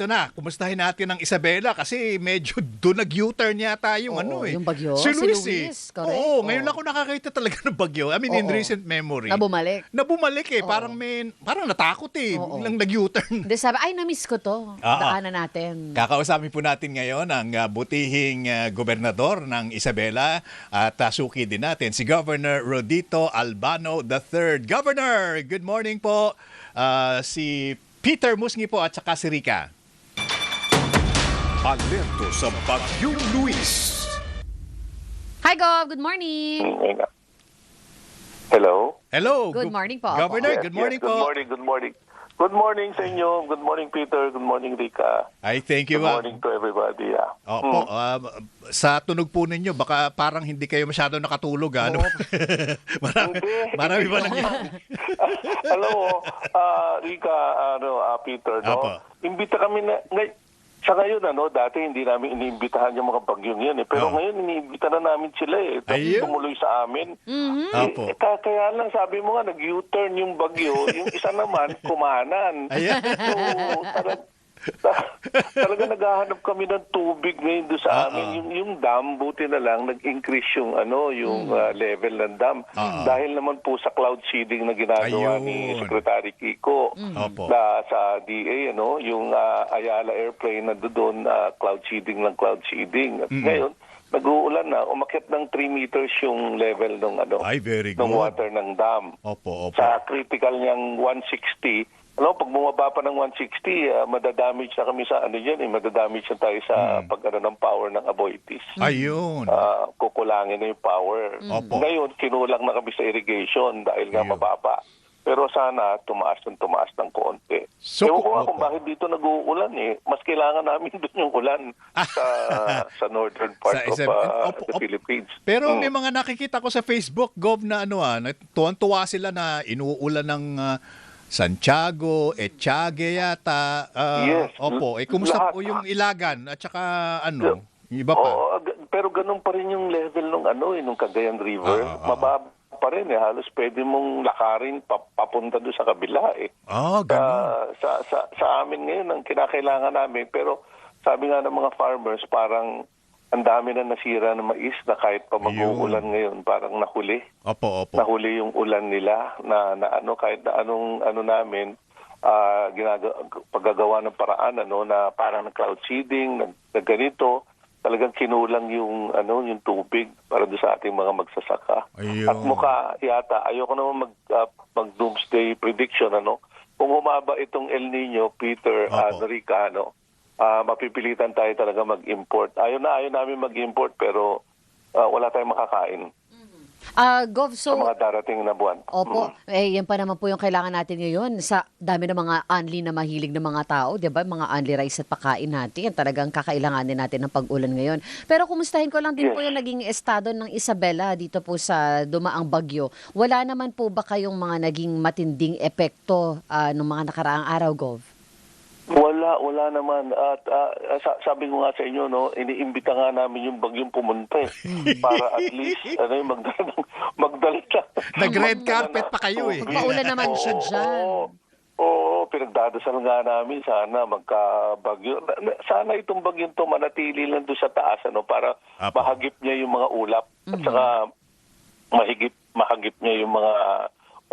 ito na, kumustahin natin ang Isabela kasi medyo doon nag-U-turn yata yung yung bagyo. Si Luis correct. Oo, ngayon ako nakakita talaga ng bagyo. I mean, in recent memory. Na bumalik. Nabumalik parang natakot biglang nag-U-turn. Hindi, sabi, ay, na-miss ko to. Daanan natin. Kakausapin po natin ngayon ang butihing gobernador ng Isabela at suki din natin si Governor Rodito Albano III. Governor, good morning po. Si Peter Musngi po at saka si Rica. Alerto sa Bagyong Luis. Hi, Gov. Good morning. Hello? Hello. Good morning po. Governor, Yes, good morning yes, po. Good morning. Good morning sa inyo. Good morning, Peter. Good morning, Rica. Ay, thank you. Good morning to everybody. Opo, sa tunog po ninyo, baka parang hindi kayo masyado nakatulog. Ano? marami ba nang... Alam mo, Rica, Peter, no? Apo. Imbita kami na... Sa ngayon, dati hindi namin iniimbitahan yung mga bagyong yan. Pero ngayon, iniimbita na namin sila. Tapos tumuloy sa amin. Opo. Kaya lang, sabi mo nga, nag-U-turn yung bagyo. Yung isa naman, kumanan. Ayan. Talaga naghahanap kami ng tubig ngayon doon sa amin. Yung dam, buti na lang, nag-increase yung, level ng dam. Dahil naman po sa cloud seeding na ginagawa ni Secretary Kiko sa DA, yung Ayala Airplane na doon, cloud seeding. At ngayon, nag-uulan na, umakyat ng 3 meters yung level ng Ay, very good. ng water ng dam. Opo. Sa critical niyang 160, pag bumaba pa ng 160, madadamage na kami sa madadamage na tayo sa ng power ng Aboitiz. Ayun. Kukulangin na yung power. Ngayon, kinulang na kami sa irrigation dahil nga mababa. Pero sana tumaas ng konti. So, Ewan ko nga kung bakit dito nag-uulan Mas kailangan namin doon yung ulan sa northern part of the Philippines. Pero may mga nakikita ko sa Facebook, Gov, na tuwan-tuwa sila na inuulan ng Santiago, Etiague yata. Yes. Opo. Kumusta po yung Ilagan at saka yung iba pa? Pero ganun pa rin yung level nung Cagayan River. Mababa pa rin halos pwede mong lakarin papunta doon sa kabila Ganun. Sa amin ngayon ang kinakailangan namin, pero sabi nga ng mga farmers, parang ang dami na nasira ng mais na kahit pa mag-uulan ngayon, parang nahuli. Opo. Nahuli yung ulan nila na kahit na anong namin paggagawa ng paraan na parang cloud seeding na ganito, talagang kinulang yung tubig para doon sa ating mga magsasaka. Ayun. At mukha yata ayoko naman mag doomsday prediction kung humaba itong El Nino, Peter, Rica, mapipilitan tayo talaga mag-import. Ayaw namin mag-import pero wala tayong makakain. Gov, sa mga darating na buwan. Opo. Yan pa naman po yung kailangan natin ngayon. Sa dami ng mga unli na mahilig ng mga tao, di ba? Mga unli rice at pakain natin. Talagang kakailanganin natin ng pag-ulan ngayon. Pero kumustahin ko lang din po yung naging estado ng Isabela dito po sa dumaang bagyo. Wala naman po ba kayong mga naging matinding epekto ng mga nakaraang araw, Gov? Wala naman. At sabi ko nga sa inyo, iniimbita nga namin yung bagyong pumunta para at least magdala. Nag-red carpet pa kayo Paulan naman siya dyan. Oo, pinagdadasal nga namin sana magkabagyo. Sana itong bagyong to manatili lang doon sa taas para mahagip niya yung mga ulap at saka mahagip niya yung mga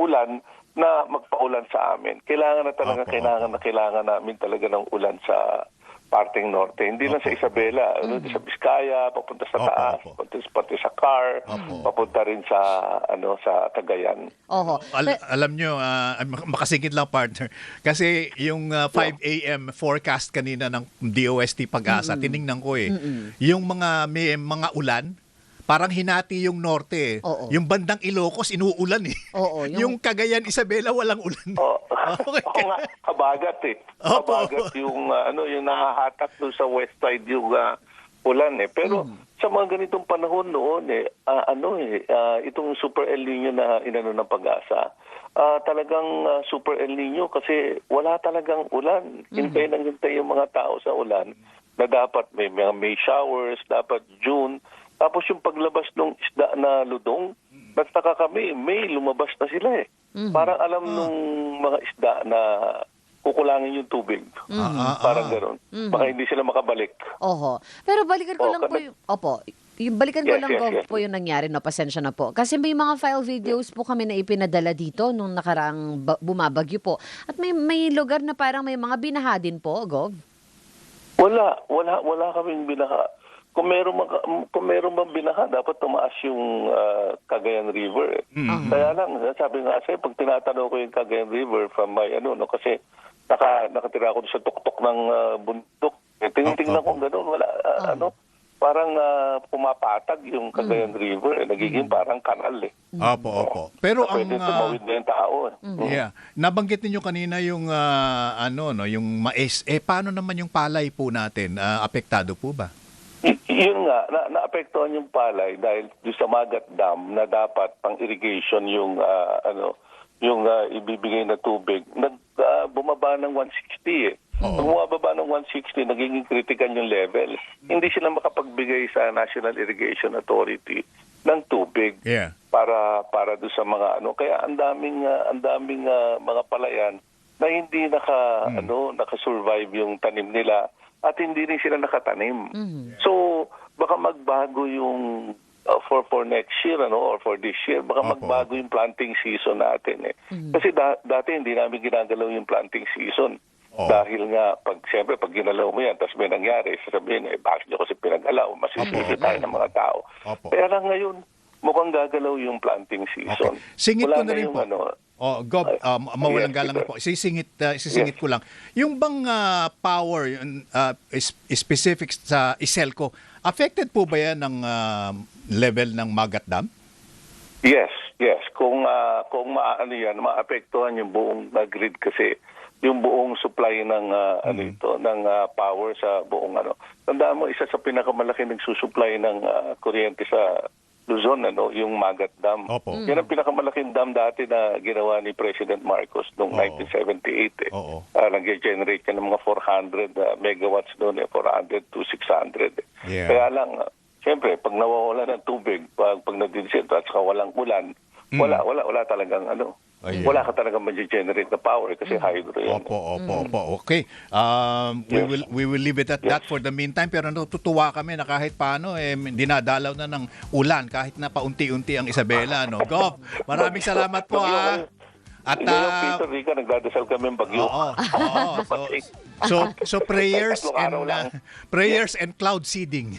ulan na magpaulan sa amin. Kailangan namin talaga ng ulan sa parteng norte. Hindi lang sa Isabela, sa Biskaya, papunta sa taas, pati sa Car, papunta rin sa Cagayan. Alam nyo, makasingit lang, partner. Kasi yung 5 a.m. forecast kanina ng DOST Pag-asa, tiningnan ko yung may mga ulan, parang hinati yung norte. Yung bandang Ilocos, inuulan yung Cagayan, Isabela, walang ulan. Kabagat Kabagat yung yung nahahatak doon sa west side yung ulan Pero sa mga ganitong panahon noon itong Super El Nino na inano ng Pag-asa, talagang Super El Nino kasi wala talagang ulan. Hintay yung mga tao sa ulan na dapat may mga May showers, dapat June. Tapos yung paglabas ng isda na ludong, nagtaka kami, lumabas na sila Parang alam nung mga isda na kukulangin yung tubig. Parang gano'n. Baka hindi sila makabalik. Oho. Pero balikan ko lang po yung... Opo. Yung balikan ko Yes, lang yes, Gov, yes. po yung nangyari, no? Pasensya na po. Kasi may mga file videos po kami na ipinadala dito nung nakaraang bumabagyo po. At may lugar na parang may mga binaha din po, Gov. Wala kaming binaha. Kung meron bang binaha, dapat tumaas yung Cagayan River. Kaya lang, sabi nga sa'yo, pag tinatanong ko yung Cagayan River from my kasi nakatira ako sa tuktok ng bundok. Tingnan ko gano'n, wala, parang pumapatag yung Cagayan River. Nagiging parang kanal eh. Opo. Pero ang Pwede tumawid na yung tao eh. yeah, nabanggit niyo kanina yung yung mais. Paano naman yung palay po natin? Apektado po ba? Yun nga, naapektuhan yung palay dahil doon sa Magat Dam na dapat pang irrigation yung ibibigay na tubig. Bumaba ng 160 eh. Pag bumababa ng 160, nagiging critical yung level. Hindi sila makapagbigay sa National Irrigation Authority ng tubig Yeah. para doon sa mga kaya ang daming mga palayan na hindi naka-survive yung tanim nila at hindi rin sila nakatanim. So baka magbago yung for next year or for this year, baka magbago yung planting season natin eh. Kasi dati hindi namin ginagalaw yung planting season. Dahil nga, pag ginalaw mo yan, tapos may nangyari, sasabihin, bakit nyo kasi pinagalaw? Masisisi tayo ng mga tao. Kaya lang ngayon, mukhang gagalaw yung planting season. Okay. Singit ko na Wala rin po. Gob, mawalang galang yes, po. Sisingit ko lang. Yung bang power specific sa Iselco, affected po ba yan ng level ng Magat Dam? Yes. Kung maapektuhan yung buong grid kasi yung buong supply ng ng power sa buong Tandaan mo, isa sa pinakamalaki nagsusupply ng kuryente sa Luzon, yung Magat Dam. Opo. Yan ang pinakamalaking dam dati na ginawa ni President Marcos noong 1978. Nag-generate ka ng mga 400 megawatts doon, 400 to 600. Yeah. Kaya lang, siyempre, pag nawawala ng tubig, pag nadidisenso at saka walang ulan, wala talagang wala ka talagang ma-generate na power kasi hydro yan. Opo. Okay. We will leave it at that for the meantime. Pero natutuwa kami na kahit paano dinadalaw na ng ulan kahit na paunti-unti ang Isabela. Gov, maraming salamat po. At Peter Rica, nagdadasal kami ng bagyo. So prayers and cloud seeding.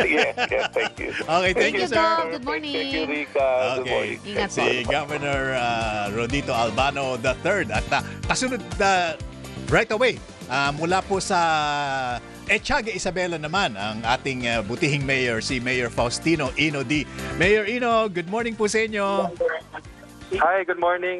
yes, thank you. Okay, thank you, sir. Gov. Good morning. Thank you, Rica. Good morning. Ingat po. Si Governor Rodito Albano III. At kasunod right away, mula po sa Etiaga Isabela naman, ang ating butihing mayor, si Mayor Faustino Ino D. Mayor Ino, good morning po sa inyo. Hi, good morning.